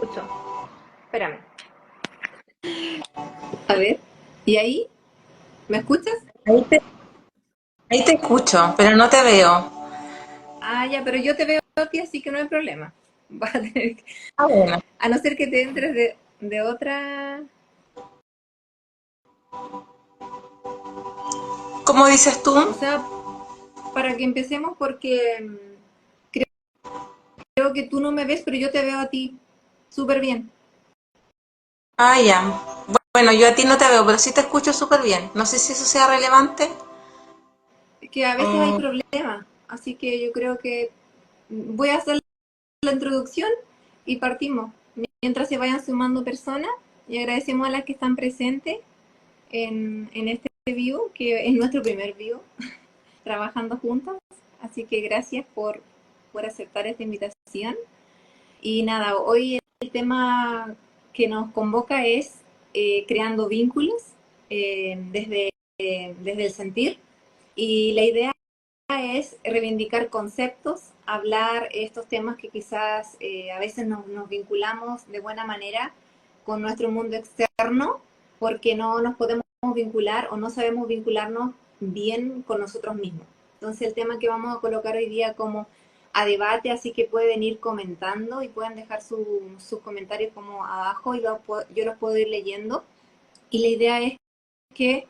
Escucho. Espérame. A ver. ¿Y ahí? ¿Me escuchas? Ahí te, ahí te escucho, pero no te veo. Ah, ya, pero yo te veo a ti, así que no hay problema. Vas a tener que- Ah, bueno. A no ser que te entres de otra. ¿Cómo dices tú? O sea, para que empecemos, porque creo que tú no me ves, pero yo te veo a ti súper bien. Ah, ya. Bueno, yo a ti no te veo, pero sí te escucho súper bien. No sé si eso sea relevante. Que a veces hay Mm, problemas. Así que yo creo que voy a hacer la introducción y partimos. Mientras se vayan sumando personas, y agradecemos a las que están presentes en este vivo, que es nuestro primer vivo, trabajando juntas. Así que gracias por aceptar esta invitación. Y nada, hoy el tema que nos convoca es creando vínculos desde el sentir. Y la idea es reivindicar conceptos, hablar estos temas que quizás a veces nos vinculamos de buena manera con nuestro mundo externo porque no nos podemos vincular o no sabemos vincularnos bien con nosotros mismos. Entonces el tema que vamos a colocar hoy día como a debate, así que pueden ir comentando y pueden dejar sus comentarios como abajo y yo los puedo ir leyendo. Y la idea que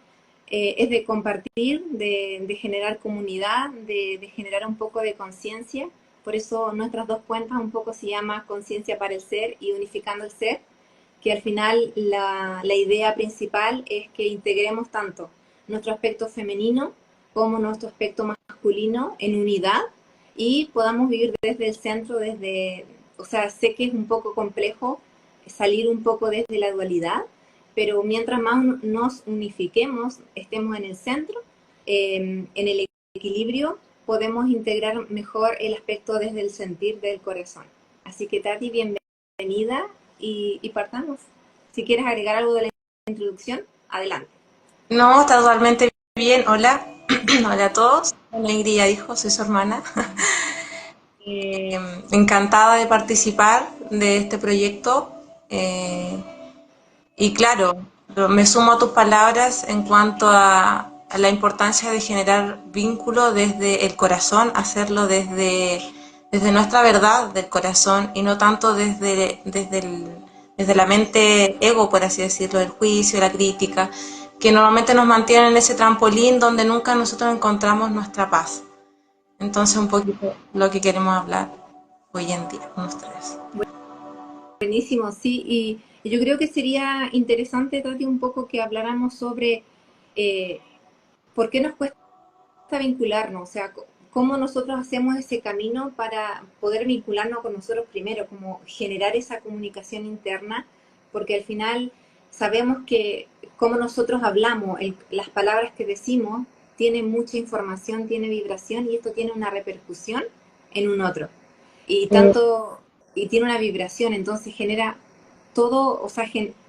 es de compartir, de generar comunidad, de generar un poco de conciencia. Por eso nuestras dos cuentas un poco se llama Conciencia para el Ser y Unificando el Ser, que al final la idea principal es que integremos tanto nuestro aspecto femenino como nuestro aspecto masculino en unidad y podamos vivir desde el centro, o sea, sé que es un poco complejo salir un poco desde la dualidad, pero mientras más nos unifiquemos, estemos en el centro, en el equilibrio, podemos integrar mejor el aspecto desde el sentir del corazón. Así que Tati, bienvenida y partamos. Si quieres agregar algo de la introducción, adelante. no, está totalmente bien. Hola. Hola a todos. Alegría, dijo, soy su hermana. Eh, Encantada de participar de este proyecto. Eh, y claro, me sumo a tus palabras en cuanto a la importancia de generar vínculo desde el corazón, hacerlo desde nuestra verdad del corazón y no tanto desde la mente ego, por así decirlo, el juicio, la crítica, que normalmente nos mantienen en ese trampolín donde nunca nosotros encontramos nuestra paz. Entonces, un poquito lo que queremos hablar hoy en día con ustedes. Buenísimo, sí. Y yo creo que sería interesante, Tati, un poco que habláramos sobre eh, por qué nos cuesta vincularnos, o sea, cómo nosotros hacemos ese camino para poder vincularnos con nosotros primero, como generar esa comunicación interna, porque al final sabemos que cómo nosotros hablamos, las palabras que decimos, tienen mucha información, tiene vibración y esto tiene una repercusión en un otro. Y tanto, y tiene una vibración, entonces genera todo, o sea,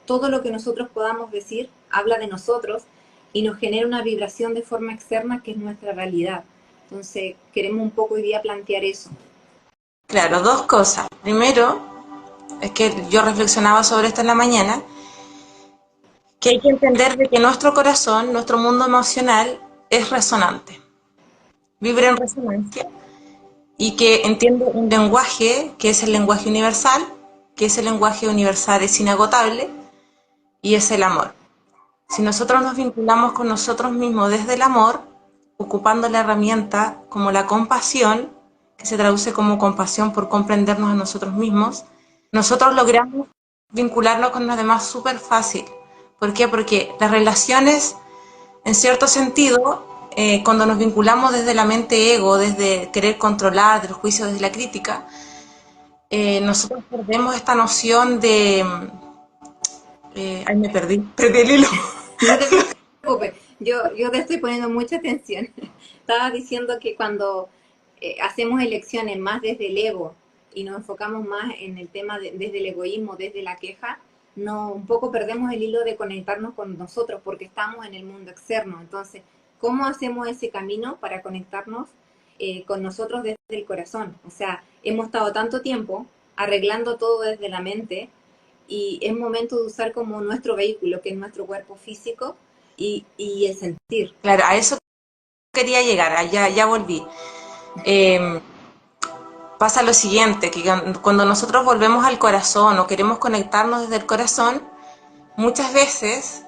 todo lo que nosotros podamos decir habla de nosotros y nos genera una vibración de forma externa que es nuestra realidad. Entonces, queremos un poco hoy día plantear eso. Claro, dos cosas. Primero, es que yo reflexionaba sobre esto en la mañana, que hay que entender de que nuestro corazón, nuestro mundo emocional es resonante, vibra en resonancia y que entiende un lenguaje que es el lenguaje universal, que ese lenguaje universal es inagotable y es el amor. Si nosotros nos vinculamos con nosotros mismos desde el amor, ocupando la herramienta como la compasión, que se traduce como compasión por comprendernos a nosotros mismos, nosotros logramos vincularnos con los demás súper fácil. ¿Por qué? Porque las relaciones, en cierto sentido, cuando nos vinculamos desde la mente ego, desde querer controlar, del juicio, desde la crítica, nosotros perdemos esta noción de... ay, me perdí el hilo. No te preocupes, yo te estoy poniendo mucha atención. Estaba diciendo que cuando hacemos elecciones más desde el ego y nos enfocamos más en el tema desde el egoísmo, desde la queja, no, un poco perdemos el hilo de conectarnos con nosotros porque estamos en el mundo externo. Entonces, ¿cómo hacemos ese camino para conectarnos con nosotros desde el corazón? O sea, hemos estado tanto tiempo arreglando todo desde la mente y es momento de usar como nuestro vehículo, que es nuestro cuerpo físico y el sentir. Claro, a eso quería llegar, ya volví. Eh, Pasa lo siguiente, que cuando nosotros volvemos al corazón o queremos conectarnos desde el corazón, muchas veces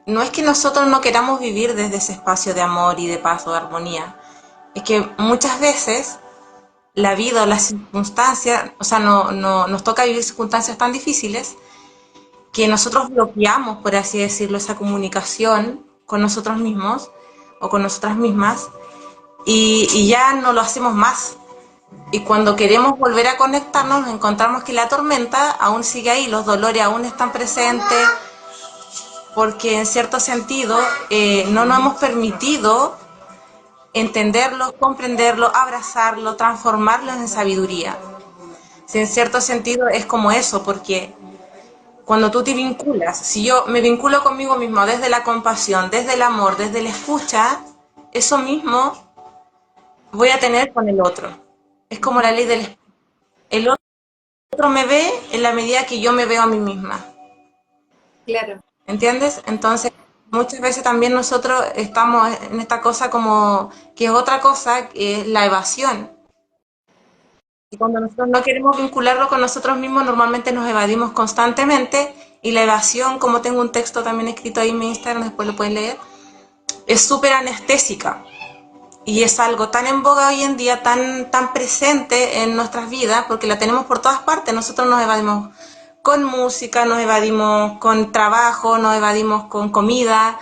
no es que nosotros no queramos vivir desde ese espacio de amor y de paz o de armonía, es que muchas veces la vida o las circunstancias, o sea, nos toca vivir circunstancias tan difíciles que nosotros bloqueamos, por así decirlo, esa comunicación con nosotros mismos o con nosotras mismas y ya no lo hacemos más. Y cuando queremos volver a conectarnos, encontramos que la tormenta aún sigue ahí, los dolores aún están presentes, porque en cierto sentido no nos hemos permitido entenderlo, comprenderlo, abrazarlo, transformarlo en sabiduría. Si en cierto sentido es como eso, porque cuando tú te vinculas, si yo me vinculo conmigo mismo desde la compasión, desde el amor, desde la escucha, eso mismo voy a tener con el otro. Es como la ley del espejo. El otro me ve en la medida que yo me veo a mí misma. Claro, ¿Entiendes? Entonces, muchas veces también nosotros estamos en esta cosa como que es otra cosa, que es la evasión. Y cuando nosotros no queremos vincularlo con nosotros mismos, normalmente nos evadimos constantemente. Y la evasión, como tengo un texto también escrito ahí en mi Instagram, después lo pueden leer, es súper anestésica. Y es algo tan en boga hoy en día, tan presente en nuestras vidas, porque la tenemos por todas partes. Nosotros nos evadimos con música, nos evadimos con trabajo, nos evadimos con comida,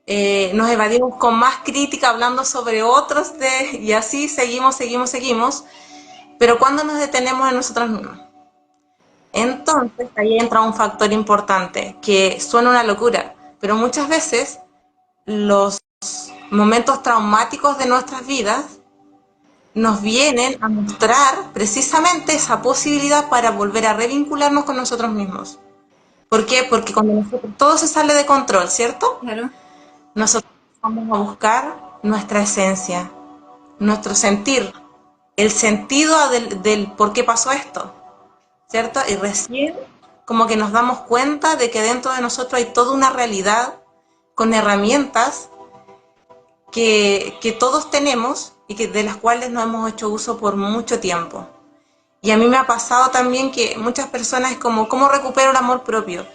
nos evadimos con más crítica hablando sobre otros, y así seguimos. Pero cuando nos detenemos en nosotros mismos, entonces ahí entra un factor importante, que suena una locura, pero muchas veces los momentos traumáticos de nuestras vidas nos vienen a mostrar precisamente esa posibilidad para volver a revincularnos con nosotros mismos. ¿Por qué? Porque cuando todo se sale de control, ¿cierto? claro, Nosotros vamos a buscar nuestra esencia, nuestro sentir, el sentido del por qué pasó esto, ¿cierto? Y recién como que nos damos cuenta de que dentro de nosotros hay toda una realidad con herramientas que todos tenemos y que, de las cuales no hemos hecho uso por mucho tiempo. Y a mí me ha pasado también que muchas personas es como, ¿cómo recupero el amor propio?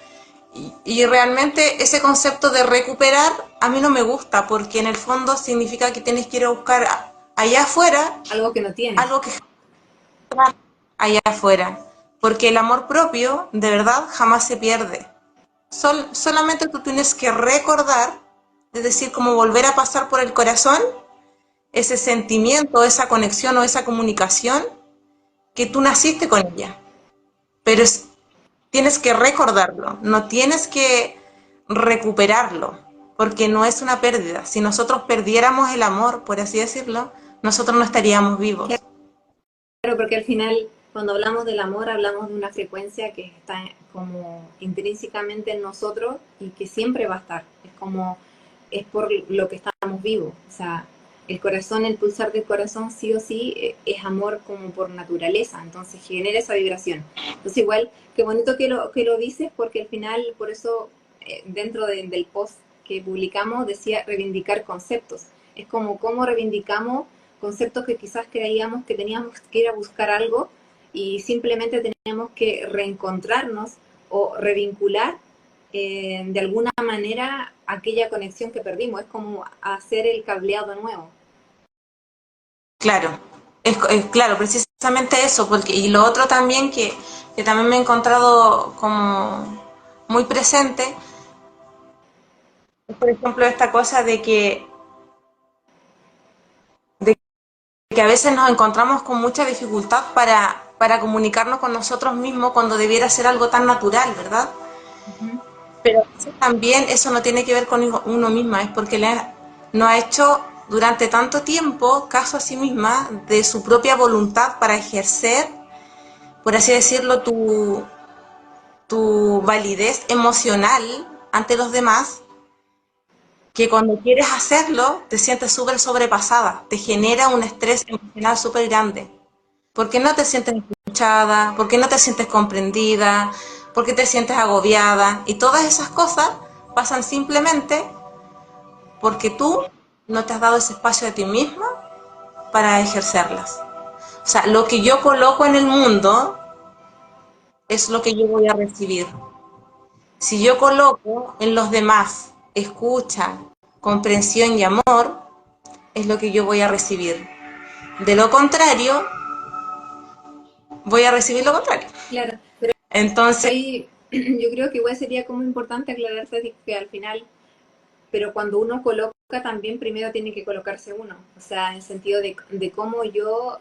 Y realmente ese concepto de recuperar a mí no me gusta, porque en el fondo significa que tienes que ir a buscar allá afuera algo que no tienes. algo que está allá afuera. Porque el amor propio, de verdad, jamás se pierde. Solamente tú tienes que recordar, es decir, como volver a pasar por el corazón ese sentimiento, esa conexión o esa comunicación que tú naciste con ella. Pero tienes que recordarlo, no tienes que recuperarlo, porque no es una pérdida. Si nosotros perdiéramos el amor, por así decirlo, nosotros no estaríamos vivos. Claro, porque al final, cuando hablamos del amor, hablamos de una frecuencia que está como intrínsecamente en nosotros y que siempre va a estar. Es como, es por lo que estamos vivos. O sea, el corazón, el pulsar del corazón, sí o sí, es amor como por naturaleza. Entonces genera esa vibración. Entonces igual, qué bonito que lo dices, porque al final, por eso, dentro del post que publicamos, decía reivindicar conceptos. Es como cómo reivindicamos conceptos que quizás creíamos que teníamos que ir a buscar algo y simplemente teníamos que reencontrarnos o revincular de alguna manera aquella conexión que perdimos. Es como hacer el cableado nuevo. Claro, claro, precisamente eso, porque, y lo otro también que también me he encontrado como muy presente, es por ejemplo esta cosa de que a veces nos encontramos con mucha dificultad para comunicarnos con nosotros mismos cuando debiera ser algo tan natural, ¿verdad? Uh -huh. Pero también eso no tiene que ver con uno misma, es porque no ha hecho durante tanto tiempo caso a sí misma de su propia voluntad para ejercer, por así decirlo, tu validez emocional ante los demás, que cuando quieres hacerlo te sientes sobrepasada, te genera un estrés emocional súper grande, porque no te sientes escuchada. escuchada? ¿Por qué no te sientes comprendida? ¿Por qué te sientes agobiada? Y todas esas cosas pasan simplemente porque tú no te has dado ese espacio a ti misma para ejercerlas. O sea, lo que yo coloco en el mundo es lo que yo voy a recibir. Si yo coloco en los demás escucha, comprensión y amor, es lo que yo voy a recibir. De lo contrario, voy a recibir lo contrario. Claro, pero Entonces, ahí yo creo que igual sería como importante aclararte que al final, pero cuando uno coloca también primero tiene que colocarse uno, o sea, en el sentido de cómo yo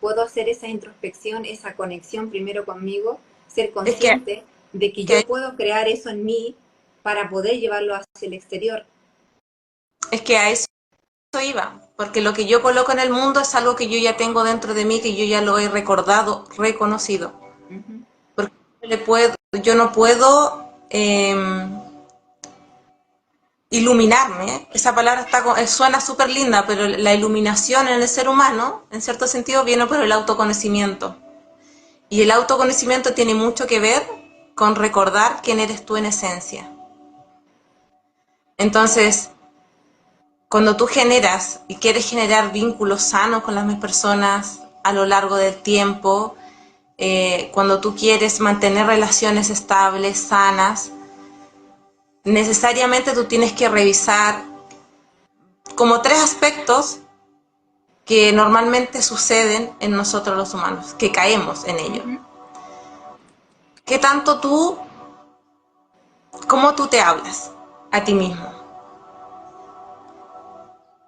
puedo hacer esa introspección, esa conexión primero conmigo, ser es que, consciente de que que yo puedo crear eso en mí para poder llevarlo hacia el exterior. es que a eso iba, porque lo que yo coloco en el mundo es algo que yo ya tengo dentro de mí, que yo ya lo he recordado, reconocido. Ujú. Porque yo no puedo iluminarme. Esa palabra suena súper linda, pero la iluminación en el ser humano, en cierto sentido, viene por el autoconocimiento. Y el autoconocimiento tiene mucho que ver con recordar quién eres tú en esencia. Entonces, cuando tú generas y quieres generar vínculos sanos con las mismas personas a lo largo del tiempo, cuando tú quieres mantener relaciones estables, sanas, necesariamente tú tienes que revisar como tres aspectos que normalmente suceden en nosotros los humanos, que caemos en ello. Ujú. ¿Qué tanto tú, cómo tú te hablas a ti mismo?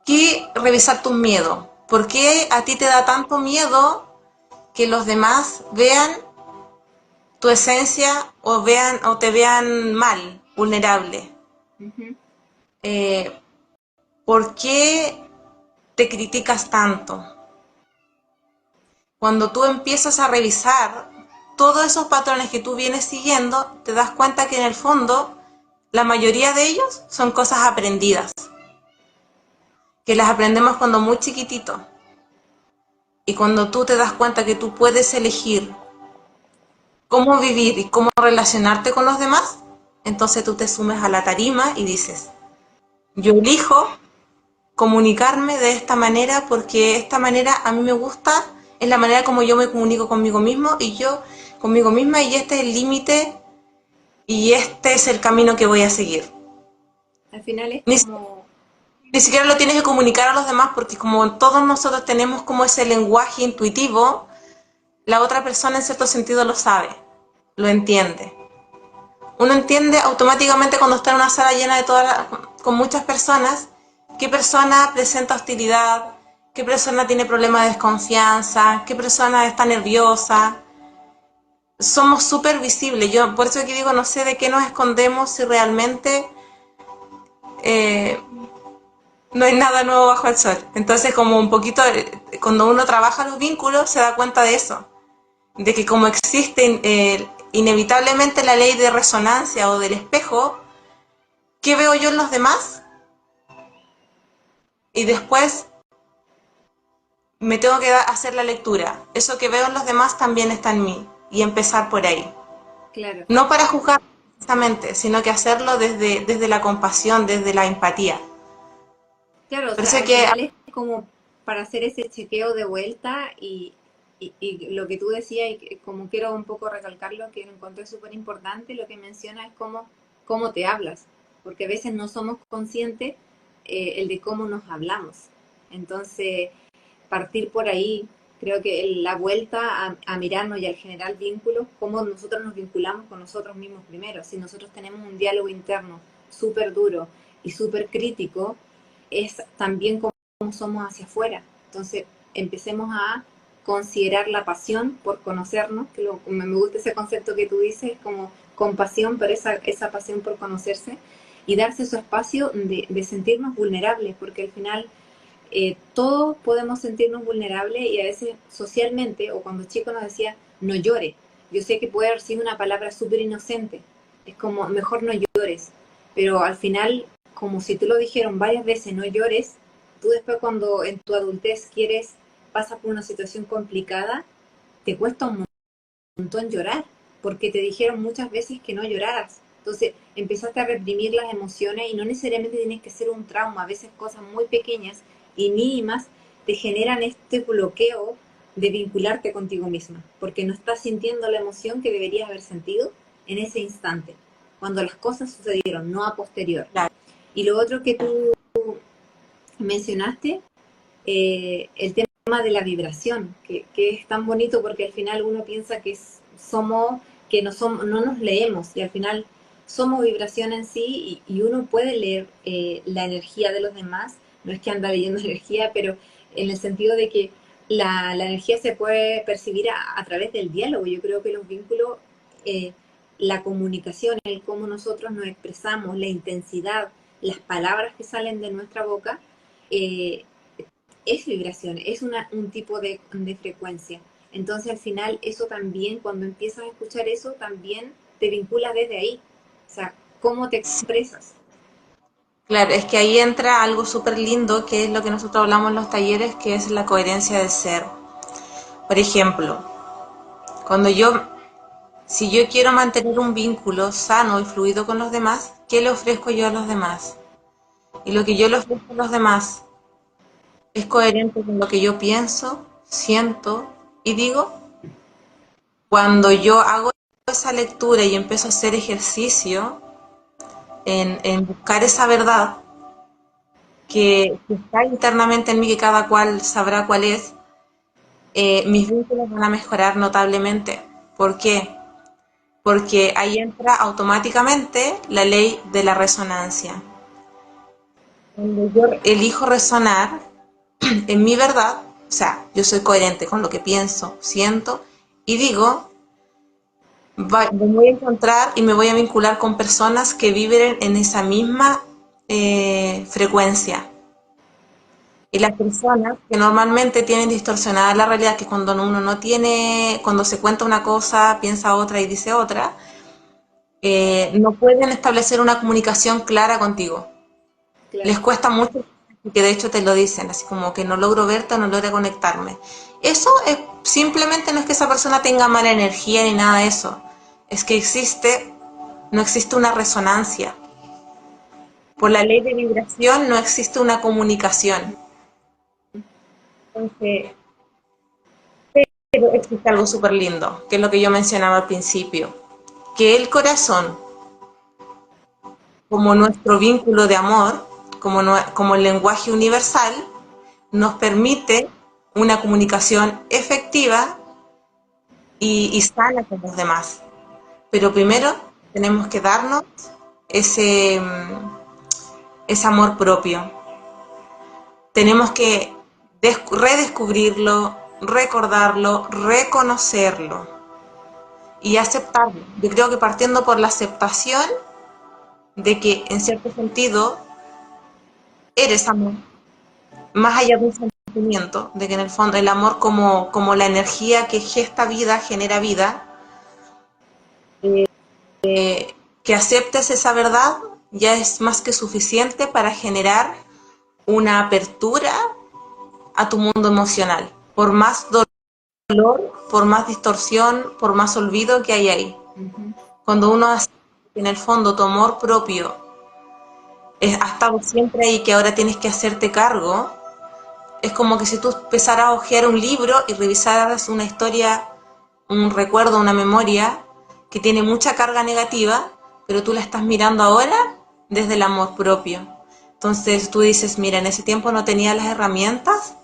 ¿Qué revisar tus miedos? ¿Por qué a ti te da tanto miedo que los demás vean tu esencia o te vean mal, vulnerable? Ujú. Eh, ¿Por qué te criticas tanto? Cuando tú empiezas a revisar todos esos patrones que tú vienes siguiendo, te das cuenta que en el fondo la mayoría de ellos son cosas aprendidas, que las aprendemos cuando muy chiquitito. Y cuando tú te das cuenta que tú puedes elegir cómo vivir y cómo relacionarte con los demás, entonces tú te sumes a la tarima y dices, yo elijo comunicarme de esta manera porque esta manera a mí me gusta, es la manera como yo me comunico conmigo mismo y yo conmigo misma y este es el límite y este es el camino que voy a seguir. Al final es Ni, como, ni siquiera lo tienes que comunicar a los demás porque como todos nosotros tenemos como ese lenguaje intuitivo, la otra persona en cierto sentido lo sabe, lo entiende. Uno entiende automáticamente cuando está en una sala llena de con muchas personas, qué persona presenta hostilidad, qué persona tiene problemas de desconfianza, qué persona está nerviosa. Somos súper visibles. Yo por eso que digo, no sé de qué nos escondemos si realmente eh, no hay nada nuevo bajo el sol. Entonces, como un poquito, cuando uno trabaja los vínculos, se da cuenta de eso, de que como existe inevitablemente la ley de resonancia o del espejo, ¿qué veo yo en los demás? Y después me tengo que hacer la lectura. Eso que veo en los demás también está en mí. Y empezar por ahí. claro, No para juzgar precisamente, sino que hacerlo desde la compasión, desde la empatía. claro, o sea, Parece al que final es como para hacer ese chequeo de vuelta y lo que tú decías, y como quiero un poco recalcarlo, que lo encontré súper importante, lo que menciona es cómo te hablas, porque a veces no somos conscientes el de cómo nos hablamos. Entonces, partir por ahí, creo que la vuelta a mirarnos y al generar vínculos, cómo nosotros nos vinculamos con nosotros mismos primero. Si nosotros tenemos un diálogo interno súper duro y súper crítico, es también cómo somos hacia afuera. Entonces, empecemos a considerar la pasión por conocernos, que me gusta ese concepto que tú dices, como compasión, pero esa pasión por conocerse y darse su espacio de sentirnos vulnerables, porque al final todos podemos sentirnos vulnerables y a veces socialmente, o cuando chico nos decía, no llore. Yo sé que puede haber sido una palabra súper inocente, es como, mejor no llores, pero al final, como si te lo dijeron varias veces, no llores, tú después cuando en tu adultez pasas por una situación complicada, te cuesta un montón llorar, porque te dijeron muchas veces que no lloraras. Entonces empezaste a reprimir las emociones y no necesariamente tienes que ser un trauma, a veces cosas muy pequeñas y mínimas te generan este bloqueo de vincularte contigo misma, porque no estás sintiendo la emoción que deberías haber sentido en ese instante, cuando las cosas sucedieron, no a posterior. Claro. Y lo otro que tú mencionaste, el tema de la vibración, que es tan bonito porque al final uno piensa que somos, que no nos leemos y al final somos vibración en sí y uno puede leer la energía de los demás, no es que anda leyendo energía, pero en el sentido de que la energía se puede percibir a través del diálogo. Yo creo que los vínculos, eh, la comunicación, el cómo nosotros nos expresamos, la intensidad, las palabras que salen de nuestra boca, eh, es vibración, es un tipo de frecuencia. Entonces al final eso también, cuando empiezas a escuchar eso, también te vincula desde ahí. O sea, cómo te expresas. Claro, es que ahí entra algo súper lindo, que es lo que nosotros hablamos en los talleres, que es la coherencia del ser. Por ejemplo, cuando si yo quiero mantener un vínculo sano y fluido con los demás, ¿qué le ofrezco yo a los demás? Y lo que yo le ofrezco a los demás es coherente con lo que yo pienso, siento y digo. Cuando yo hago esa lectura y empiezo a hacer ejercicio en buscar esa verdad que está internamente en mí, que cada cual sabrá cuál es, mis vínculos van a mejorar notablemente. ¿Por qué? Porque ahí entra automáticamente la ley de la resonancia. Cuando yo elijo resonar en mi verdad, o sea, yo soy coherente con lo que pienso, siento y digo, me voy a encontrar y me voy a vincular con personas que vibren en esa misma frecuencia. Y las personas que normalmente tienen distorsionada la realidad, que cuando uno no tiene, cuando se cuenta una cosa, piensa otra y dice otra, no pueden establecer una comunicación clara contigo. Les Claro. cuesta mucho, que de hecho te lo dicen, así como que no logro verte, no logro conectarme. Eso es, simplemente no es que esa persona tenga mala energía ni nada de eso, es que no existe una resonancia. Por la ley de vibración no existe una comunicación. Entonces, pero existe algo súper lindo, que es lo que yo mencionaba al principio, que el corazón, como nuestro vínculo de amor, como el lenguaje universal, nos permite una comunicación efectiva y sana con los demás. Pero primero tenemos que darnos ese, ese amor propio. Tenemos que redescubrirlo, recordarlo, reconocerlo y aceptarlo. Yo creo que partiendo por la aceptación de que en cierto sentido eres amor, más allá de un sentimiento, de que en el fondo el amor como la energía que gesta vida, genera vida, que aceptes esa verdad ya es más que suficiente para generar una apertura a tu mundo emocional, por más dolor, por más distorsión, por más olvido que hay ahí. Uh-huh. Cuando uno hace en el fondo tu amor propio ha estado siempre ahí, que ahora tienes que hacerte cargo, es como que si tú empezaras a hojear un libro y revisaras una historia, un recuerdo, una memoria que tiene mucha carga negativa, pero tú la estás mirando ahora desde el amor propio. Entonces tú dices, mira, en ese tiempo no tenía las herramientas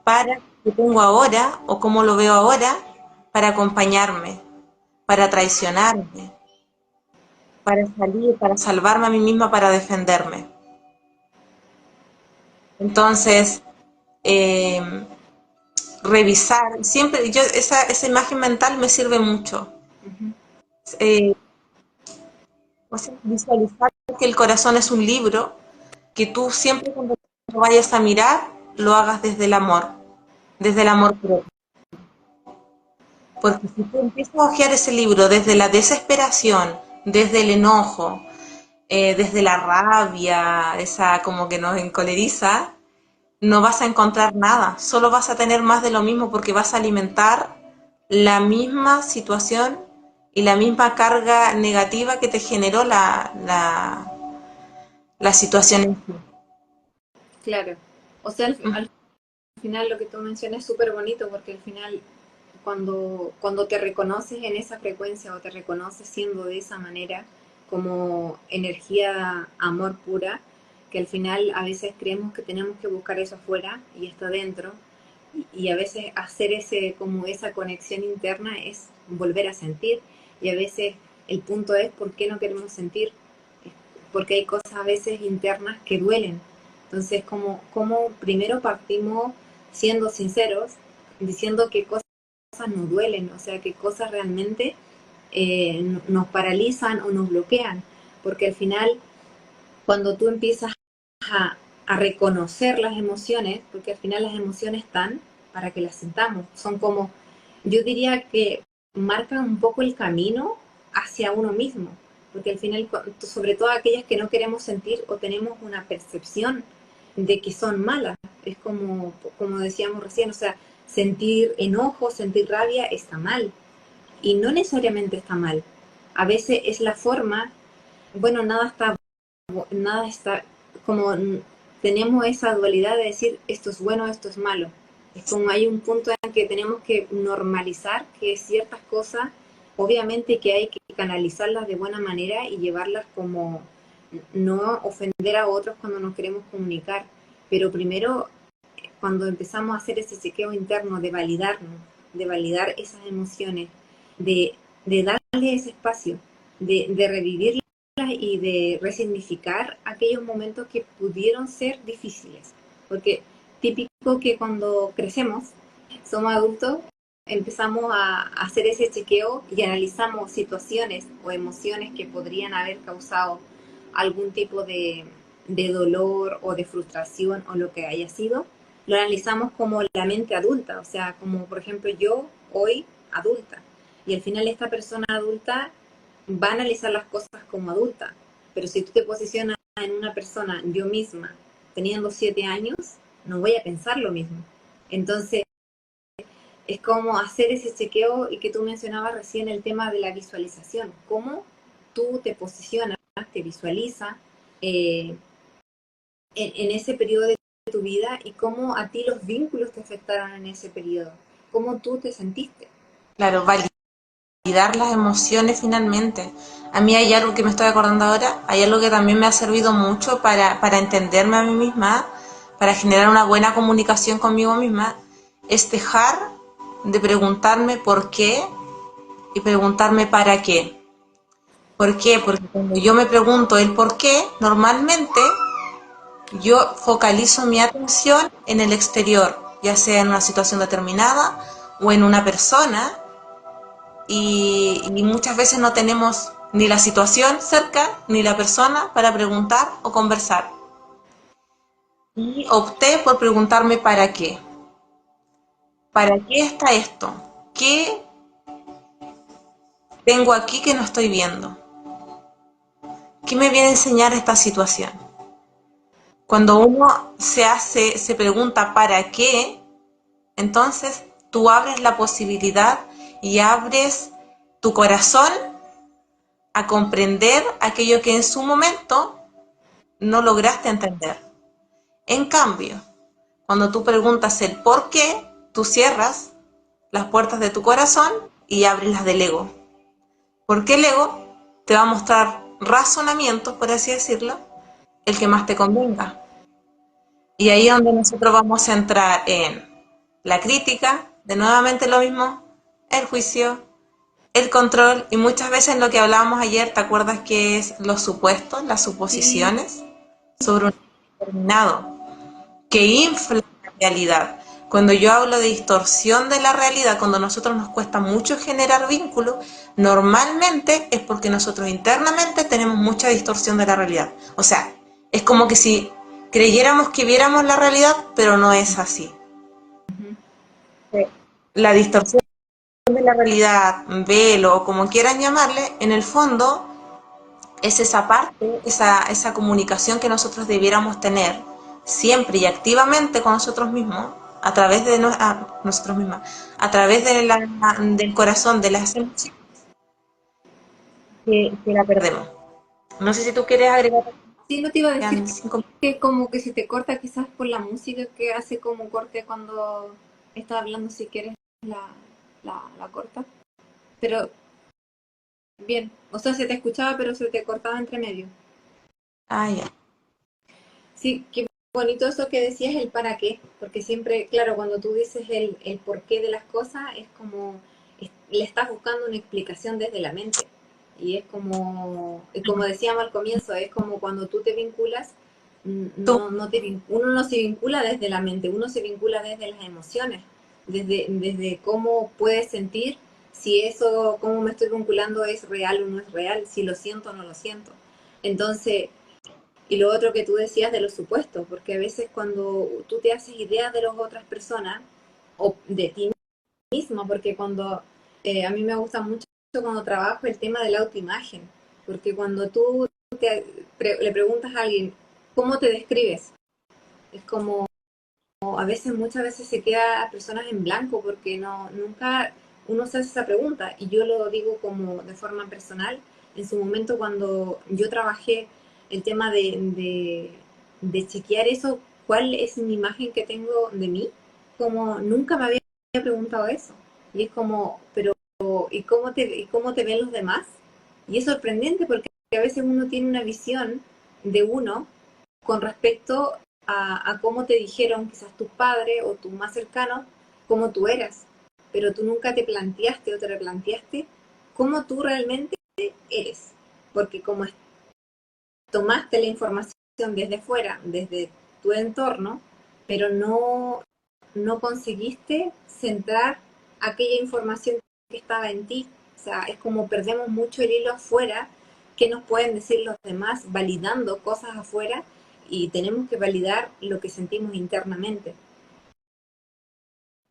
para que tengo ahora o cómo lo veo ahora para acompañarme, para traicionarme, para salir, para salvarme a mí misma, para defenderme. Entonces, eh, revisar, siempre, esa imagen mental me sirve mucho. Uh-huh. Eh, o sea, visualizar que el corazón es un libro, que tú siempre cuando lo vayas a mirar, lo hagas desde el amor propio. Porque si tú empiezas a hojear ese libro desde la desesperación, desde el enojo, desde la rabia, esa como que nos encoleriza, no vas a encontrar nada, solo vas a tener más de lo mismo porque vas a alimentar la misma situación y la misma carga negativa que te generó la situación en sí. Claro. O sea, al final lo que tú mencionas es súper bonito porque al final cuando te reconoces en esa frecuencia o te reconoces siendo de esa manera, como energía, amor pura, que al final a veces creemos que tenemos que buscar eso afuera y está dentro, y a veces hacer como esa conexión interna es volver a sentir, y a veces el punto es por qué no queremos sentir, porque hay cosas a veces internas que duelen. Entonces, como primero partimos siendo sinceros, diciendo que cosas nos duelen, o sea, que cosas realmente nos paralizan o nos bloquean, porque al final, cuando tú empiezas a reconocer las emociones, porque al final las emociones están para que las sintamos, son como, yo diría que marcan un poco el camino hacia uno mismo, porque al final, sobre todo aquellas que no queremos sentir o tenemos una percepción de que son malas, es como decíamos recién, o sea, sentir enojo, sentir rabia está mal, y no necesariamente está mal, a veces es la forma, bueno, nada está como tenemos esa dualidad de decir esto es bueno, esto es malo. Es como hay un punto en que tenemos que normalizar que ciertas cosas, obviamente que hay que canalizarlas de buena manera y llevarlas como no ofender a otros cuando nos queremos comunicar. Pero primero, cuando empezamos a hacer ese chequeo interno de validarnos, de validar esas emociones, de darle ese espacio, de revivirlas y de resignificar aquellos momentos que pudieron ser difíciles. Porque típico que cuando crecemos, somos adultos, empezamos a hacer ese chequeo y analizamos situaciones o emociones que podrían haber causado algún tipo de dolor o de frustración o lo que haya sido, lo analizamos como la mente adulta, o sea, como por ejemplo yo hoy adulta, y al final esta persona adulta va a analizar las cosas como adulta, pero si tú te posicionas en una persona, yo misma, teniendo 7 años, no voy a pensar lo mismo. Entonces, es como hacer ese chequeo y que tú mencionabas recién el tema de la visualización, cómo tú te posicionas, te visualizas eh, en ese periodo de tu vida y cómo a ti los vínculos te afectaron en ese periodo, cómo tú te sentiste. Claro, validar las emociones finalmente. A mí hay algo que me estoy acordando ahora, hay algo que también me ha servido mucho para entenderme a mí misma, para generar una buena comunicación conmigo misma, es dejar de preguntarme por qué y preguntarme para qué. ¿Por qué? Porque cuando yo me pregunto el por qué, normalmente yo focalizo mi atención en el exterior, ya sea en una situación determinada o en una persona, y muchas veces no tenemos ni la situación cerca ni la persona para preguntar o conversar. Y opté por preguntarme para qué. ¿Para qué está esto? ¿Qué tengo aquí que no estoy viendo? ¿Qué me viene a enseñar esta situación? Cuando uno se pregunta para qué, entonces tú abres la posibilidad y abres tu corazón a comprender aquello que en su momento no lograste entender. En cambio, cuando tú preguntas el por qué, tú cierras las puertas de tu corazón y abres las del ego. Porque el ego te va a mostrar razonamientos, por así decirlo, el que más te convenga. Y ahí es donde nosotros vamos a entrar en la crítica, de nuevamente lo mismo, el juicio, el control y muchas veces lo que hablábamos ayer, ¿te acuerdas que es los supuestos, las Sí, suposiciones sobre un determinado que infla la realidad? Cuando yo hablo de distorsión de la realidad, cuando a nosotros nos cuesta mucho generar vínculos, normalmente es porque nosotros internamente tenemos mucha distorsión de la realidad. O sea, es como que si creyéramos que viéramos la realidad, pero no es así. La distorsión de la realidad, velo o como quieran llamarle, en el fondo es esa parte, esa comunicación que nosotros debiéramos tener siempre y activamente con nosotros mismos, a través de nosotros mismos, a través del corazón, de las emociones, que la perdemos. No sé si tú quieres agregar. Sí, no te iba a decir Quedan 5 minutos. que como que se te corta quizás por la música que hace como corte cuando estás hablando, si quieres la corta. Pero bien, o sea, se te escuchaba, pero se te cortaba entre medio. Ah, ya. Sí, qué bonito eso que decías, el para qué, porque siempre, claro, cuando tú dices el porqué de las cosas, es como, le estás buscando una explicación desde la mente. Y es como, y como decíamos al comienzo, es como cuando tú te vinculas, Tú, uno no se vincula desde la mente, uno se vincula desde las emociones, desde cómo puedes sentir, si eso, cómo me estoy vinculando es real o no es real, si lo siento o no lo siento. Entonces, y lo otro que tú decías de los supuestos, porque a veces cuando tú te haces ideas de las otras personas o de ti mismo, porque cuando a mí me gusta mucho cuando trabajo el tema de la autoimagen, porque cuando tú le preguntas a alguien, ¿cómo te describes? Es como, a veces, muchas veces se queda a personas en blanco porque no, nunca uno se hace esa pregunta, y yo lo digo como de forma personal, en su momento cuando yo trabajé el tema de chequear eso, cuál es mi imagen que tengo de mí, como nunca me había preguntado eso, y es como, pero y cómo te ven los demás? Y es sorprendente porque a veces uno tiene una visión de uno con respecto a cómo te dijeron quizás tus padres o tus más cercanos, cómo tú eras, pero tú nunca te planteaste o te replanteaste cómo tú realmente eres, porque como tomaste la información desde fuera, desde tu entorno, pero no conseguiste centrar aquella información que estaba en ti. O sea, es como perdemos mucho el hilo afuera, que nos pueden decir los demás validando cosas afuera, y tenemos que validar lo que sentimos internamente.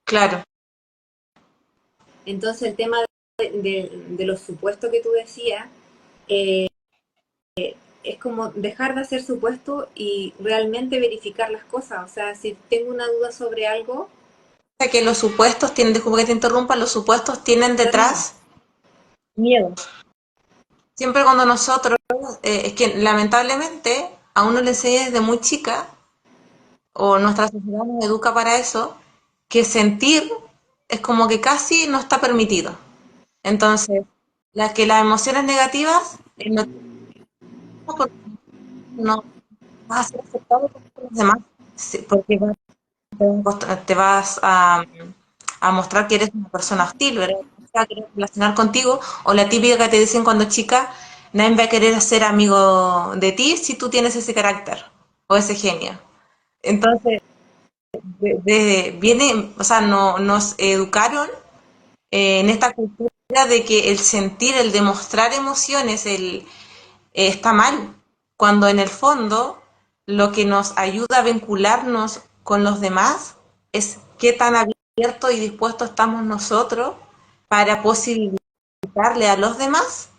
claro, Entonces el tema de los supuestos que tú decías, es como dejar de hacer supuestos y realmente verificar las cosas. O sea, si tengo una duda sobre algo, que los supuestos tienen, disculpa que te interrumpa, los supuestos tienen dale no. detrás miedo. Siempre cuando nosotros, es que lamentablemente a uno le enseña desde muy chica, o nuestra sociedad nos educa para eso, que sentir es como que casi no está permitido. Entonces, las emociones negativas no, no vas a ser aceptado por los demás, sí, porque te vas a mostrar que eres una persona hostil, ¿verdad? Va a querer relacionar contigo, o la típica que te dicen cuando chica, nadie va a querer ser amigo de ti si tú tienes ese carácter o ese genio. Entonces, viene, o sea, nos educaron en esta cultura de que el sentir, el demostrar emociones, está mal, cuando en el fondo lo que nos ayuda a vincularnos con los demás es qué tan abiertos y dispuestos estamos nosotros para posibilitarle a los demás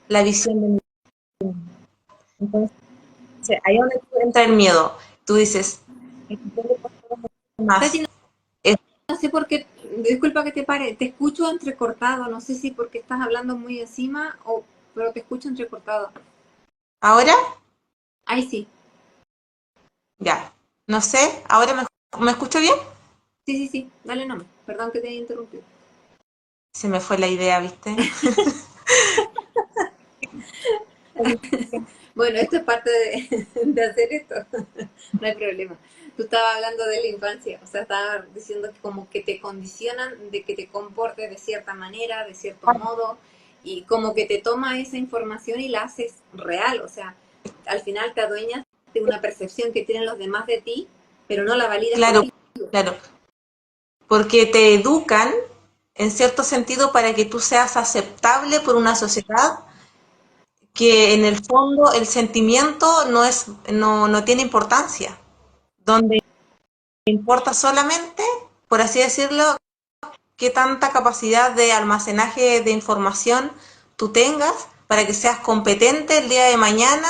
la visión de mí. Entonces, ahí es donde entra el miedo. Tú dices, Tati, más. Es- no sé por qué, disculpa que te pare, te escucho entrecortado, no sé si porque estás hablando muy encima o, pero te escucho entrecortado. Ahora, Ahí sí, ya, no sé, ahora me escucho bien. sí, sí, sí, dale nomás, perdón que te haya interrumpido. Se me fue la idea, ¿viste? Bueno, esto es parte de hacer esto, no hay problema. Tú estabas hablando de la infancia, o sea, estabas diciendo que como que te condicionan de que te comportes de cierta manera, de cierto modo, y como que te toma esa información y la haces real, o sea, al final te adueñas de una percepción que tienen los demás de ti, pero no la validas Claro, contigo. claro, porque te educan en cierto sentido para que tú seas aceptable por una sociedad que en el fondo el sentimiento no tiene importancia, donde importa solamente, por así decirlo, qué tanta capacidad de almacenaje de información tú tengas para que seas competente el día de mañana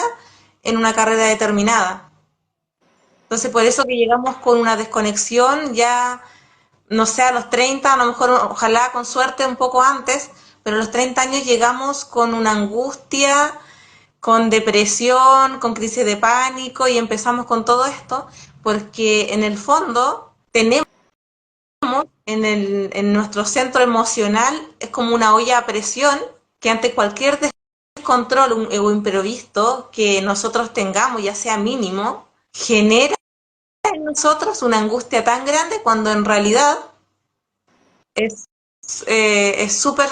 en una carrera determinada. Entonces, por eso que llegamos con una desconexión ya no sé, a los 30, a lo mejor, ojalá con suerte un poco antes, pero a los 30 años llegamos con una angustia, con depresión, con crisis de pánico y empezamos con todo esto, porque en el fondo tenemos en nuestro centro emocional, es como una olla a presión que ante cualquier descontrol o imprevisto que nosotros tengamos, ya sea mínimo, genera en nosotros una angustia tan grande cuando en realidad es súper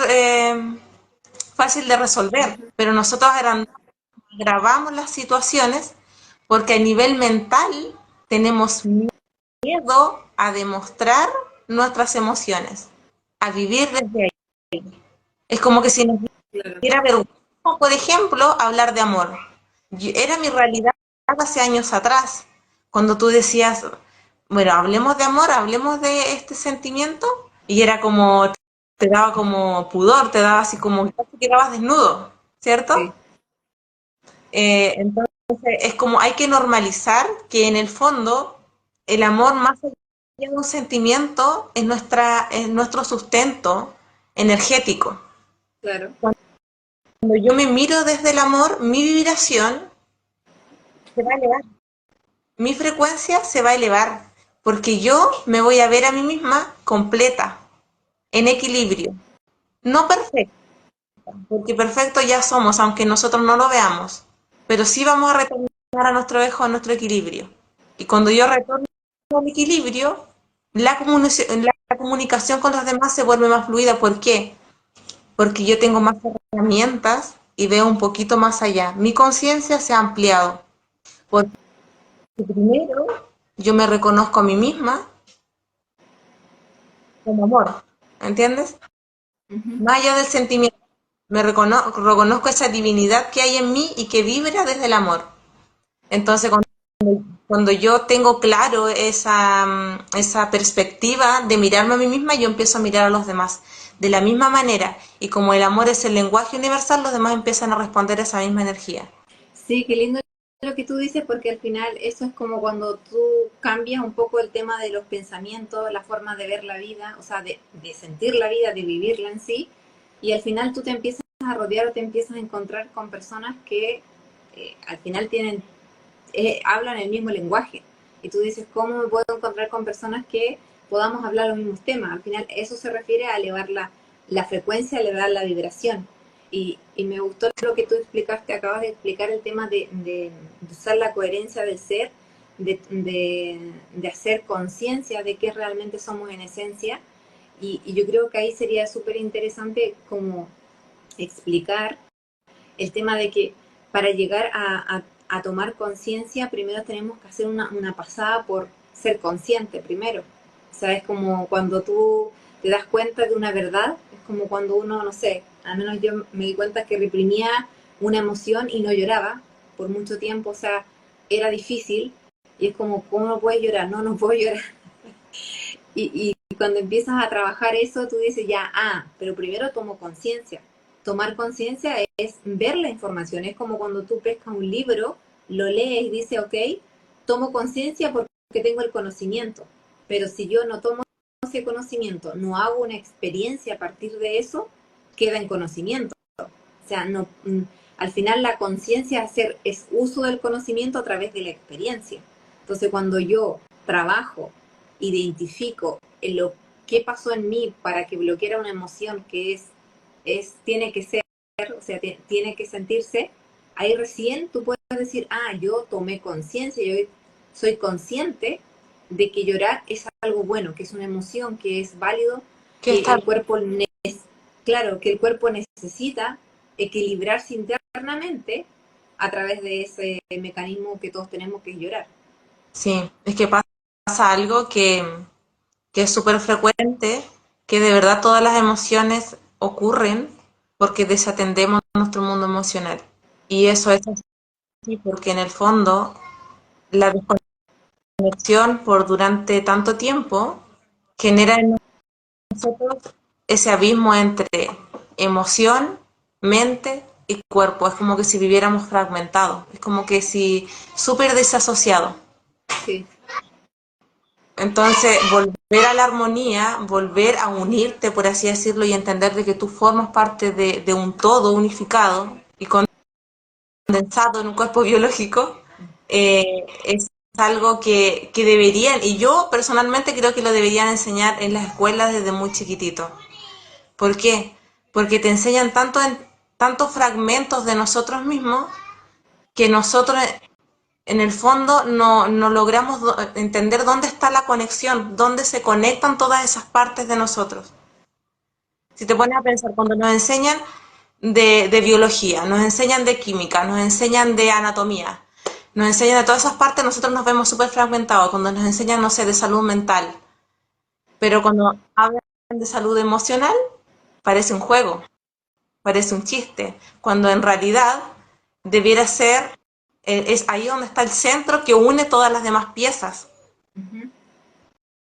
fácil de resolver, Ujú. pero nosotros agravamos las situaciones porque a nivel mental tenemos miedo a demostrar nuestras emociones, a vivir desde ahí. Es como que si nos Claro, diera vergüenza, por ejemplo, hablar de amor. Era mi realidad hace años atrás, cuando tú decías, bueno, hablemos de amor, hablemos de este sentimiento, y era como, te daba como pudor, te daba así como, casi quedabas desnudo, ¿cierto? sí, Entonces, es como hay que normalizar que en el fondo el amor, más allá de un sentimiento, es nuestro sustento energético. claro, Cuando yo me miro desde el amor, mi vibración se va a elevar, mi frecuencia se va a elevar, porque yo me voy a ver a mí misma completa, en equilibrio. No perfecta, porque perfecto ya somos, aunque nosotros no lo veamos, pero sí vamos a retornar a nuestro eje, a nuestro equilibrio. Y cuando yo retorno al equilibrio, la comunicación con los demás se vuelve más fluida. ¿Por qué? Porque yo tengo más herramientas y veo un poquito más allá. Mi conciencia se ha ampliado. Porque primero yo me reconozco a mí misma como amor, ¿entiendes? ujú, Más allá del sentimiento, reconozco esa divinidad que hay en mí y que vibra desde el amor. Entonces, cuando yo tengo claro esa perspectiva de mirarme a mí misma, yo empiezo a mirar a los demás de la misma manera. Y como el amor es el lenguaje universal, los demás empiezan a responder a esa misma energía. sí, qué lindo lo que tú dices, porque al final eso es como cuando tú cambias un poco el tema de los pensamientos, la forma de ver la vida, o sea, de sentir la vida, de vivirla en sí, y al final tú te empiezas a rodear o te empiezas a encontrar con personas que al final hablan el mismo lenguaje. Y tú dices, ¿cómo me puedo encontrar con personas que podamos hablar los mismos temas? Al final eso se refiere a elevar la frecuencia, a elevar la vibración. Y me gustó lo que tú explicaste, acabas de explicar el tema de usar la coherencia del ser, de hacer conciencia de qué realmente somos en esencia. Y yo creo que ahí sería súper interesante como explicar el tema de que para llegar a tomar conciencia, primero tenemos que hacer una pasada por ser consciente primero. O sea, es como cuando tú te das cuenta de una verdad, es como cuando uno, no sé, al menos yo me di cuenta que reprimía una emoción y no lloraba por mucho tiempo, o sea, era difícil, y es como, ¿cómo no puedes llorar? No, no puedo llorar. Y cuando empiezas a trabajar eso, tú dices ya, pero primero tomo conciencia. Tomar conciencia es ver la información. Es como cuando tú pescas un libro, lo lees y dices, ok, tomo conciencia porque tengo el conocimiento. Pero si yo no tomo ese conocimiento, no hago una experiencia a partir de eso, queda en conocimiento. O sea, no, al final la conciencia es uso del conocimiento a través de la experiencia. Entonces, cuando yo trabajo, identifico lo que pasó en mí para que bloqueara una emoción que tiene que ser, o sea, tiene que sentirse, ahí recién tú puedes decir, yo tomé conciencia, yo soy consciente de que llorar es algo bueno, que es una emoción, que es válido, Que que está, el cuerpo claro, que el cuerpo necesita equilibrarse internamente a través de ese mecanismo que todos tenemos, que es llorar. sí, es que pasa algo que es súper frecuente, que de verdad todas las emociones ocurren porque desatendemos nuestro mundo emocional. Y eso es así porque en el fondo la desconexión por durante tanto tiempo genera en nosotros ese abismo entre emoción, mente y cuerpo. Es como que si viviéramos fragmentados, es como que si súper desasociado. Sí, Entonces, volver a la armonía, volver a unirte, por así decirlo, y entender de que tú formas parte de un todo unificado y condensado en un cuerpo biológico, es algo que deberían, y yo personalmente creo que lo deberían enseñar en las escuelas desde muy chiquitito. ¿Por qué? Porque te enseñan tantos fragmentos de nosotros mismos que nosotros en el fondo no logramos entender dónde está la conexión, dónde se conectan todas esas partes de nosotros. Si te pones a pensar, cuando nos enseñan de biología, nos enseñan de química, nos enseñan de anatomía, nos enseñan de todas esas partes, nosotros nos vemos súper fragmentados. Cuando nos enseñan, no sé, de salud mental, pero cuando hablan de salud emocional, parece un juego, parece un chiste, cuando en realidad debiera ser, es ahí donde está el centro que une todas las demás piezas, Ujú.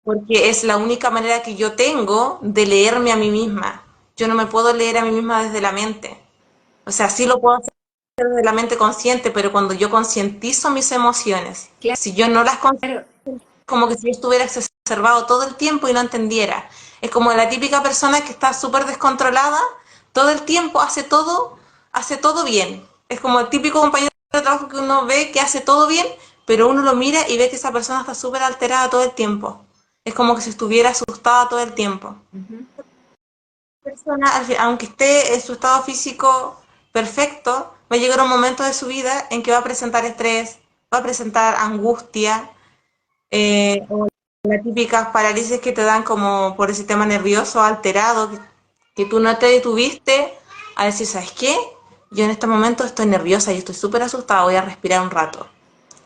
porque es la única manera que yo tengo de leerme a mí misma. Yo no me puedo leer a mí misma desde la mente. O sea, sí lo puedo hacer desde la mente consciente, pero cuando yo concientizo mis emociones, si yo no las Claro, como que si yo estuviera exacerbado todo el tiempo y no entendiera. Es como la típica persona que está súper descontrolada, todo el tiempo hace todo bien. Es como el típico compañero de trabajo que uno ve que hace todo bien, pero uno lo mira y ve que esa persona está súper alterada todo el tiempo. Es como que si estuviera asustada todo el tiempo. ujú, Persona, aunque esté en su estado físico perfecto, va a llegar un momento de su vida en que va a presentar estrés, va a presentar angustia, o las típicas parálisis que te dan como por el sistema nervioso alterado, que tú no te detuviste a decir, ¿sabes qué? Yo en este momento estoy nerviosa y estoy súper asustada, voy a respirar un rato.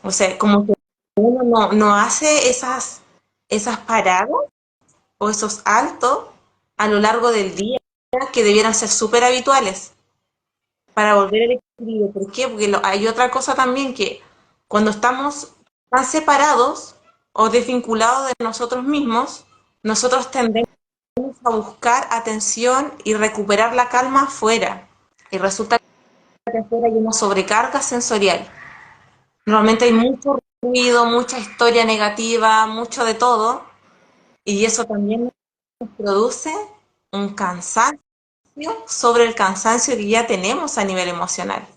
O sea, como que uno no hace esas paradas o esos altos a lo largo del día que debieran ser súper habituales para volver al equilibrio. ¿Por qué? Porque hay otra cosa también que cuando estamos tan separados o desvinculados de nosotros mismos, nosotros tendemos a buscar atención y recuperar la calma afuera. Y resulta que afuera hay una sobrecarga sensorial. Normalmente hay mucho ruido, mucha historia negativa, mucho de todo, y eso también nos produce un cansancio sobre el cansancio que ya tenemos a nivel emocional.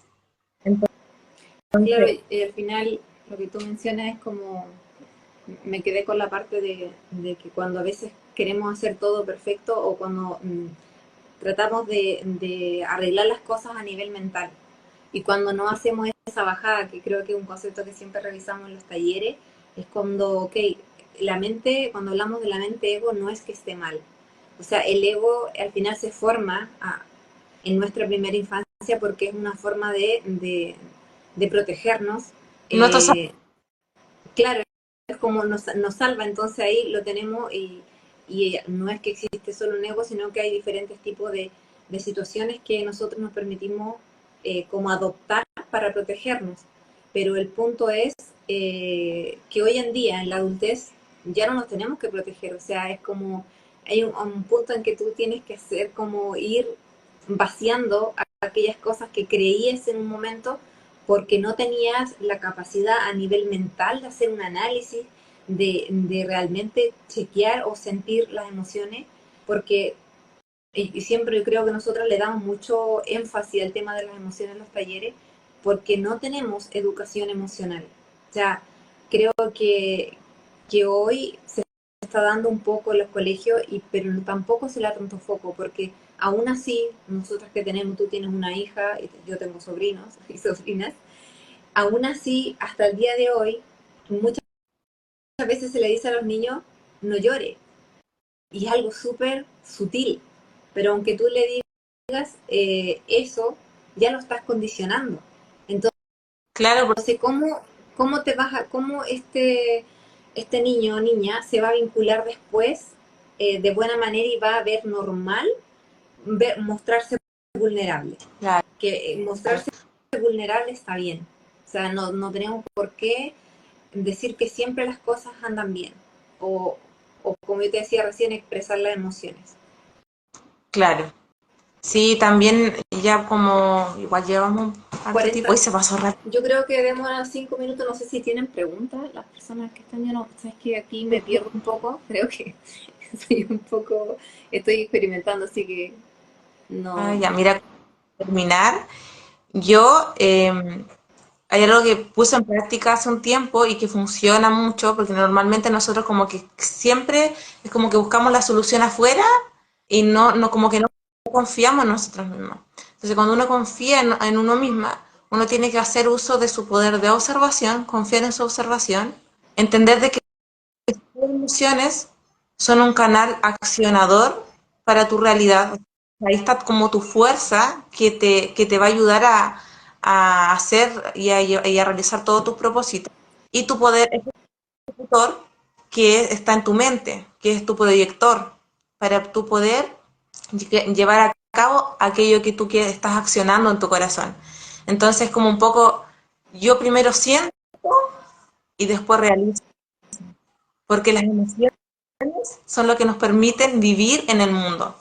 claro, Entonces, y al final lo que tú mencionas es como, me quedé con la parte de que cuando a veces queremos hacer todo perfecto o cuando tratamos de arreglar las cosas a nivel mental. Y cuando no hacemos esa bajada, que creo que es un concepto que siempre revisamos en los talleres, es cuando, ok, la mente, cuando hablamos de la mente ego, no es que esté mal. O sea, el ego al final se forma en nuestra primera infancia porque es una forma de protegernos. nuestros Eh, claro, es como nos salva, entonces ahí lo tenemos y no es que existe solo un ego, sino que hay diferentes tipos de situaciones que nosotros nos permitimos como adoptar para protegernos. Pero el punto es que hoy en día, en la adultez, ya no nos tenemos que proteger, o sea, es como, hay un punto en que tú tienes que hacer como ir vaciando aquellas cosas que creías en un momento porque no tenías la capacidad a nivel mental de hacer un análisis, de realmente chequear o sentir las emociones, porque y siempre yo creo que nosotros le damos mucho énfasis al tema de las emociones en los talleres, porque no tenemos educación emocional. O sea, creo que hoy se está dando un poco en los colegios, pero tampoco se le da tanto foco, porque aún así, nosotros que tenemos, tú tienes una hija, y yo tengo sobrinos y sobrinas, aún así, hasta el día de hoy, muchas veces se le dice a los niños, no llore. Y es algo súper sutil. Pero aunque tú le digas eso, ya lo estás condicionando. claro, Entonces, ¿cómo te vas a, cómo este niño o niña se va a vincular después de buena manera y va a ver normal mostrarse vulnerable? claro, Que mostrarse vulnerable está bien. O sea, no tenemos por qué decir que siempre las cosas andan bien. O, o como yo te decía recién, expresar las emociones. claro. Sí, también ya como igual llevamos ¿Cuánto tiempo? 40. Hoy se pasó rápido. Yo creo que demos 5 minutos, no sé si tienen preguntas las personas que están, yo no, sabes que aquí me pierdo un poco, creo que soy un poco, estoy experimentando, así que Ah, no. ya, mira, terminar. Yo, hay algo que puse en práctica hace un tiempo y que funciona mucho, porque normalmente nosotros como que siempre es como que buscamos la solución afuera y no como que no confiamos en nosotros mismos. Entonces, cuando uno confía en uno misma, uno tiene que hacer uso de su poder de observación, confiar en su observación, entender de que tus emociones son un canal accionador para tu realidad. Ahí está como tu fuerza que te va a ayudar a hacer y a realizar todos tus propósitos. Y tu poder ejecutor que está en tu mente, que es tu proyector, para tu poder llevar a cabo aquello que tú estás accionando en tu corazón. Entonces, como un poco, yo primero siento y después realizo, porque las emociones son lo que nos permiten vivir en el mundo.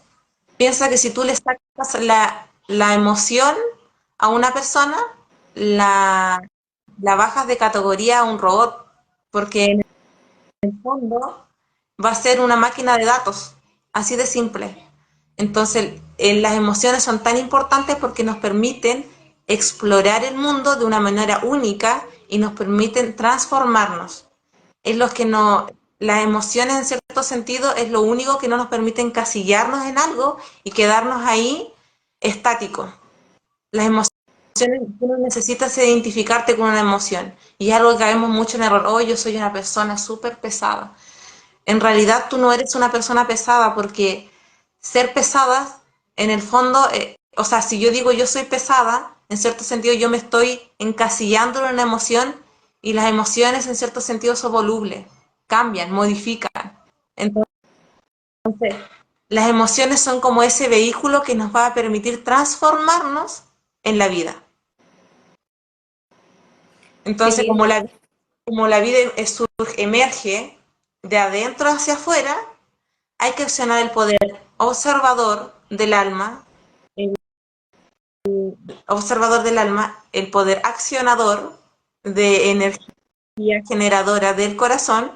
Piensa que si tú le sacas la emoción a una persona, la, la bajas de categoría a un robot, porque en el fondo va a ser una máquina de datos, así de simple. Entonces, las emociones son tan importantes porque nos permiten explorar el mundo de una manera única y nos permiten transformarnos. Es lo que no, las emociones en cierto sentido es lo único que no nos permite encasillarnos en algo y quedarnos ahí estáticos. Las emociones, tú no necesitas identificarte con una emoción y es algo que caemos mucho en error. Oh, yo soy una persona súper pesada. En realidad tú no eres una persona pesada porque ser pesada, en el fondo, o sea, si yo digo yo soy pesada, en cierto sentido yo me estoy encasillando en una emoción y las emociones en cierto sentido son volubles, cambian, modifican. Entonces, las emociones son como ese vehículo que nos va a permitir transformarnos en la vida. Qué Entonces, lindo. como la vida emerge de adentro hacia afuera, hay que accionar el poder observador del alma, el observador del alma, el poder accionador de energía generadora del corazón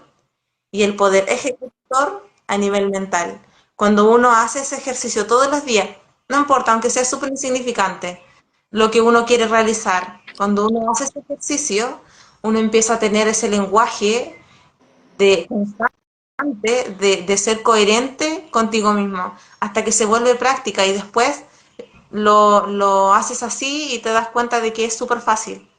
y el poder ejecutor a nivel mental. Cuando uno hace ese ejercicio todos los días, no importa, aunque sea súper insignificante, lo que uno quiere realizar, cuando uno hace ese ejercicio, uno empieza a tener ese lenguaje de de ser coherente contigo mismo, hasta que se vuelve práctica y después lo haces así y te das cuenta de que es súper fácil.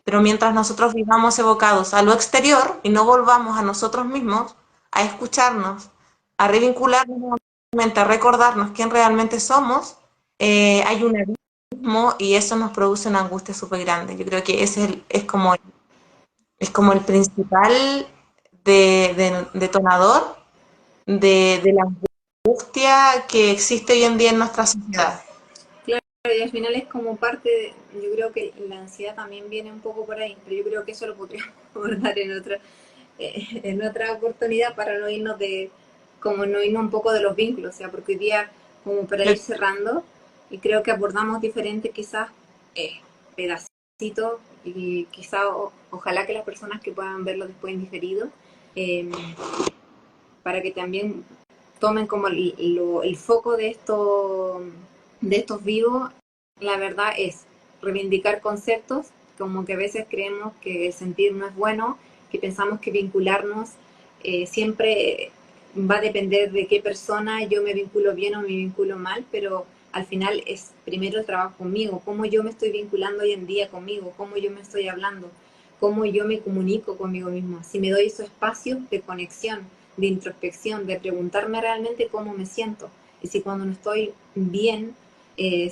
Pero mientras nosotros vivamos evocados a lo exterior y no volvamos a nosotros mismos, a escucharnos, a revincularnos nuevamente, a recordarnos quién realmente somos, hay un abismo y eso nos produce una angustia súper grande. Yo creo que ese es como el principal detonador de la angustia que existe hoy en día en nuestra sociedad. Claro, y al final es como parte yo creo que la ansiedad también viene un poco por ahí, pero yo creo que eso lo podríamos abordar en otra oportunidad para no irnos como no irnos un poco de los vínculos, o sea, porque hoy día, como para ir cerrando, y creo que abordamos diferentes quizás pedacitos, y quizás ojalá que las personas que puedan verlo después en diferido, eh, para que también tomen como el foco de estos vivos, la verdad es reivindicar conceptos, como que a veces creemos que el sentir no es bueno, que pensamos que vincularnos siempre va a depender de qué persona yo me vinculo bien o me vinculo mal, pero al final es primero el trabajo conmigo, cómo yo me estoy vinculando hoy en día conmigo, cómo yo me estoy hablando, cómo yo me comunico conmigo mismo, si me doy esos espacios de conexión, de introspección, de preguntarme realmente cómo me siento. Y si cuando no estoy bien,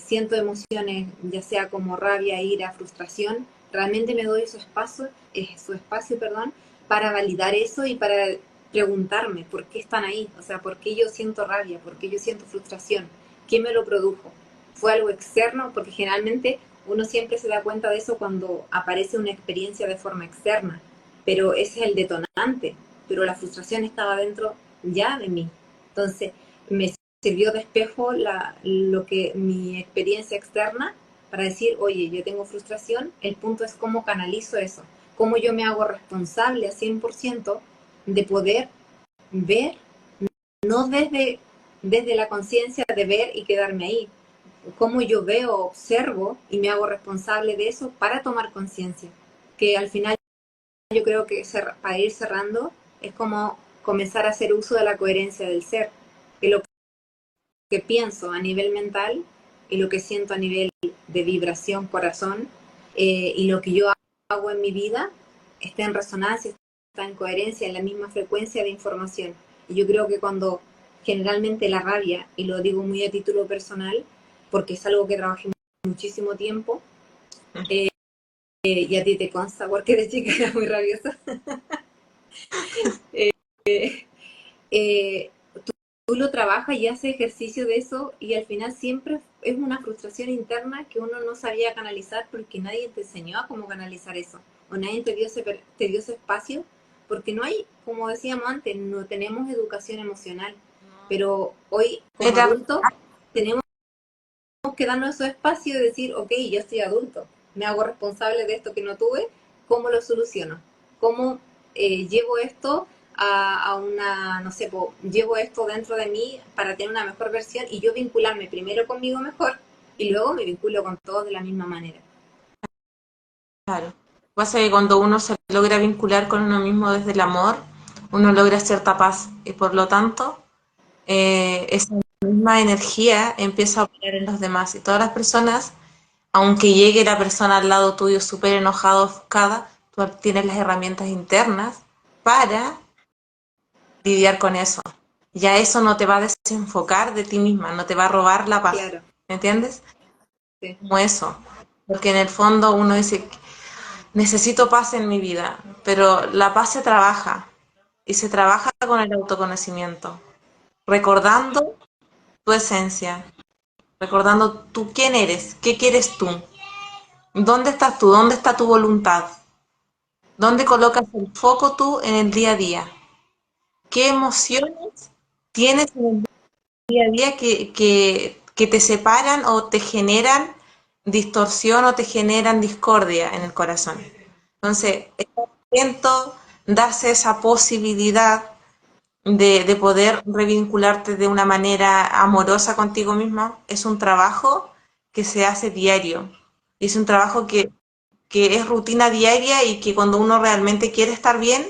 siento emociones, ya sea como rabia, ira, frustración, realmente me doy su espacio, perdón, para validar eso y para preguntarme por qué están ahí, o sea, por qué yo siento rabia, por qué yo siento frustración, qué me lo produjo. ¿Fue algo externo? Porque generalmente uno siempre se da cuenta de eso cuando aparece una experiencia de forma externa, pero ese es el detonante, pero la frustración estaba dentro ya de mí. Entonces, me sirvió de espejo lo que mi experiencia externa para decir, oye, yo tengo frustración, el punto es cómo canalizo eso, cómo yo me hago responsable a 100% de poder ver, no desde la conciencia de ver y quedarme ahí, cómo yo veo, observo y me hago responsable de eso para tomar conciencia, que al final yo creo que para ir cerrando es como comenzar a hacer uso de la coherencia del ser, que lo que pienso a nivel mental y lo que siento a nivel de vibración, corazón, y lo que yo hago en mi vida está en resonancia, está en coherencia, en la misma frecuencia de información. Y yo creo que cuando generalmente la rabia, y lo digo muy a título personal, porque es algo que trabajé muchísimo tiempo, y a ti te consta porque de chica era muy rabiosa, eh, tú lo trabajas y haces ejercicio de eso y al final siempre es una frustración interna que uno no sabía canalizar porque nadie te enseñó a cómo canalizar eso o nadie te dio ese espacio porque no hay, como decíamos antes, no tenemos educación emocional, pero hoy como Era, adultos tenemos que darnos ese espacio de decir, ok, yo estoy adulto, me hago responsable de esto que no tuve, ¿cómo lo soluciono? ¿Cómo llevo esto a una, no sé, llevo esto dentro de mí para tener una mejor versión y yo vincularme primero conmigo mejor y luego me vinculo con todos de la misma manera? claro. Pasa que cuando uno se logra vincular con uno mismo desde el amor, uno logra cierta paz y por lo tanto esa misma energía empieza a operar en los demás y todas las personas, aunque llegue la persona al lado tuyo súper enojada, ofuscada, tú tienes las herramientas internas para lidiar con eso. Ya eso no te va a desenfocar de ti misma, no te va a robar la paz, Claro, ¿me entiendes? sí, Como eso, porque en el fondo uno dice, necesito paz en mi vida, pero la paz se trabaja y se trabaja con el autoconocimiento, recordando tu esencia, recordando tú quién eres, qué quieres tú, dónde estás tú, dónde está tu voluntad, dónde colocas el foco tú en el día a día, qué emociones tienes en el día a día que te separan o te generan distorsión o te generan discordia en el corazón. Entonces, estar atento, darse esa posibilidad de poder revincularte de una manera amorosa contigo mismo, es un trabajo que se hace diario. Y es un trabajo que es rutina diaria y que cuando uno realmente quiere estar bien,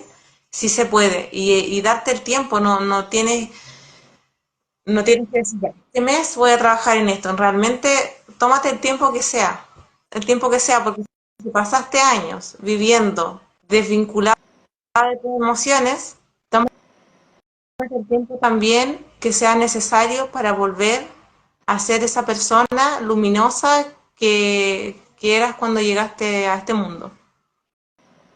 sí se puede. Y darte el tiempo, no tienes que decir, "Ya, este mes voy a trabajar en esto". Realmente, tómate el tiempo que sea, porque si pasaste años viviendo desvinculado de tus emociones, tómate el tiempo también que sea necesario para volver a ser esa persona luminosa que eras cuando llegaste a este mundo.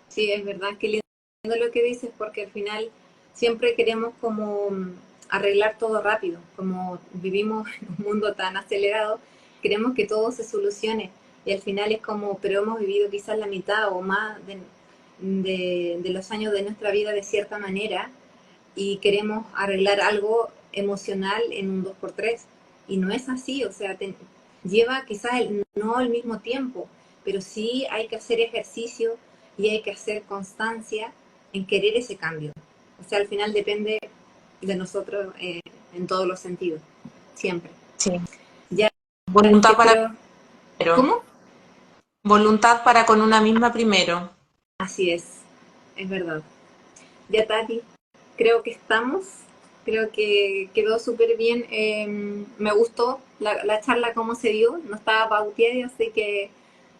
sí, es verdad que lindo lo que dices porque al final siempre queremos como arreglar todo rápido, como vivimos en un mundo tan acelerado, queremos que todo se solucione y al final es como, pero hemos vivido quizás la mitad o más de los años de nuestra vida de cierta manera y queremos arreglar algo emocional en un dos por tres y no es así, o sea, lleva quizás no al mismo tiempo, pero sí hay que hacer ejercicio y hay que hacer constancia en querer ese cambio. O sea, al final depende de nosotros en todos los sentidos, siempre. Sí. Ya, Voluntad para espero. primero. ¿Cómo? Voluntad para con una misma primero. Así es verdad. Ya, Tati, creo que estamos. Creo que quedó súper bien. Me gustó la charla, cómo se dio. No estaba pauteada, así que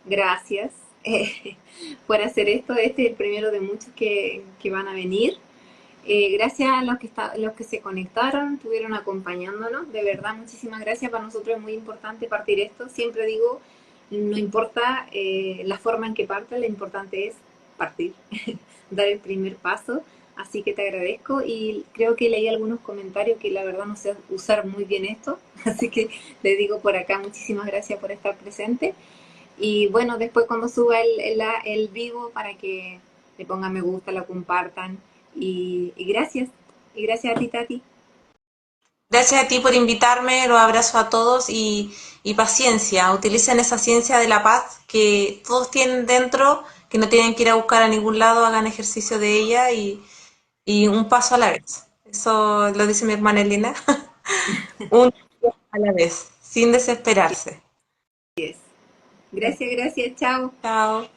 gracias por hacer esto. Este es el primero de muchos que van a venir. Gracias a los que se conectaron, estuvieron acompañándonos. De verdad, muchísimas gracias. Para nosotros es muy importante partir esto. Siempre digo, no importa la forma en que parte, lo importante es partir, dar el primer paso. Así que te agradezco y creo que leí algunos comentarios que la verdad no sé usar muy bien esto. Así que le digo por acá muchísimas gracias por estar presente. Y bueno, después cuando suba el vivo para que le pongan me gusta, lo compartan. Y gracias. Y gracias a ti, Tati. Gracias a ti por invitarme, los abrazo a todos y paciencia, utilicen esa ciencia de la paz que todos tienen dentro, que no tienen que ir a buscar a ningún lado, hagan ejercicio de ella y un paso a la vez. Eso lo dice mi hermana Elena, un paso a la vez, sin Así desesperarse. es. Gracias, gracias, chao. Chao.